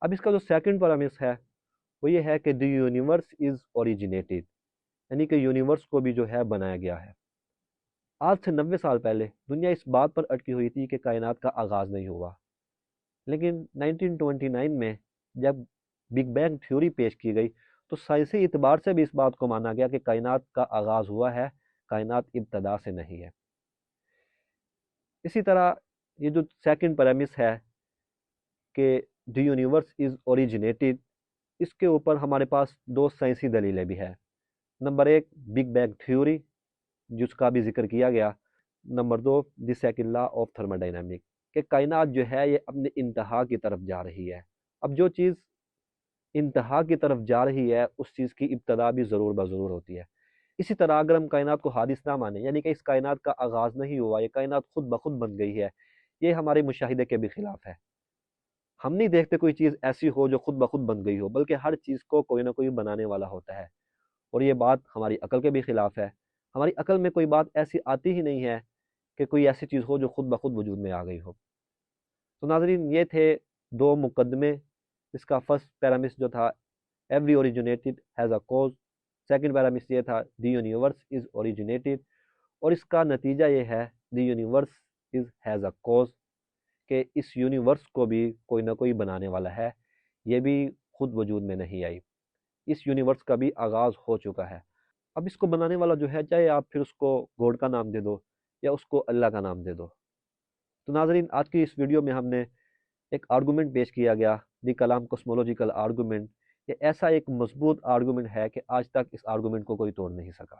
اب اس کا جو سیکنڈ پرامس ہے وہ یہ ہے کہ دی یونیورس از اوریجنیٹڈ، یعنی کہ یونیورس کو بھی جو ہے بنایا گیا ہے۔ آج سے 90 سال پہلے دنیا اس بات پر اٹکی ہوئی تھی کہ کائنات کا آغاز نہیں ہوا، لیکن 1929 میں جب بگ بینگ تھیوری پیش کی گئی تو سائنسی اعتبار سے بھی اس بات کو مانا گیا کہ کائنات کا آغاز ہوا ہے، کائنات ابتدا سے نہیں ہے۔ اسی طرح یہ جو سیکنڈ پریمس ہے کہ دی یونیورس از اوریجنیٹڈ، اس کے اوپر ہمارے پاس دو سائنسی دلیلیں بھی ہیں۔ نمبر ایک بگ بینگ تھیوری جس کا بھی ذکر کیا گیا، نمبر دو the second law of thermodynamic کہ کائنات جو ہے یہ اپنے انتہا کی طرف جا رہی ہے۔ اب جو چیز انتہا کی طرف جا رہی ہے اس چیز کی ابتدا بھی ضرور بضرور ہوتی ہے۔ اسی طرح اگر ہم کائنات کو حادث نہ مانیں، یعنی کہ اس کائنات کا آغاز نہیں ہوا، یہ کائنات خود بخود بن گئی ہے، یہ ہمارے مشاہدے کے بھی خلاف ہے۔ ہم نہیں دیکھتے کوئی چیز ایسی ہو جو خود بخود بن گئی ہو، بلکہ ہر چیز کو کوئی نہ کوئی بنانے والا ہوتا ہے، اور یہ بات ہماری عقل کے بھی خلاف ہے۔ ہماری عقل میں کوئی بات ایسی آتی ہی نہیں ہے کہ کوئی ایسی چیز ہو جو خود بخود وجود میں آ گئی ہو۔ تو ناظرین یہ تھے دو مقدمے۔ اس کا فرسٹ پیرامس جو تھا every originated has a cause, second premise یہ تھا دی یونیورس از اوریجنیٹڈ، اور اس کا نتیجہ یہ ہے the universe is has a cause کہ اس یونیورس کو بھی کوئی نہ کوئی بنانے والا ہے، یہ بھی خود وجود میں نہیں آئی، اس یونیورس کا بھی آغاز ہو چکا ہے۔ اب اس کو بنانے والا جو ہے، چاہے آپ پھر اس کو گوڈ کا نام دے دو یا اس کو اللہ کا نام دے دو۔ تو ناظرین آج کی اس ویڈیو میں ہم نے ایک آرگومنٹ پیش کیا گیا، دی کلام کوسمولوجیکل آرگومنٹ۔ یہ ایسا ایک مضبوط آرگومنٹ ہے کہ آج تک اس آرگومنٹ کو کوئی توڑ نہیں سکا۔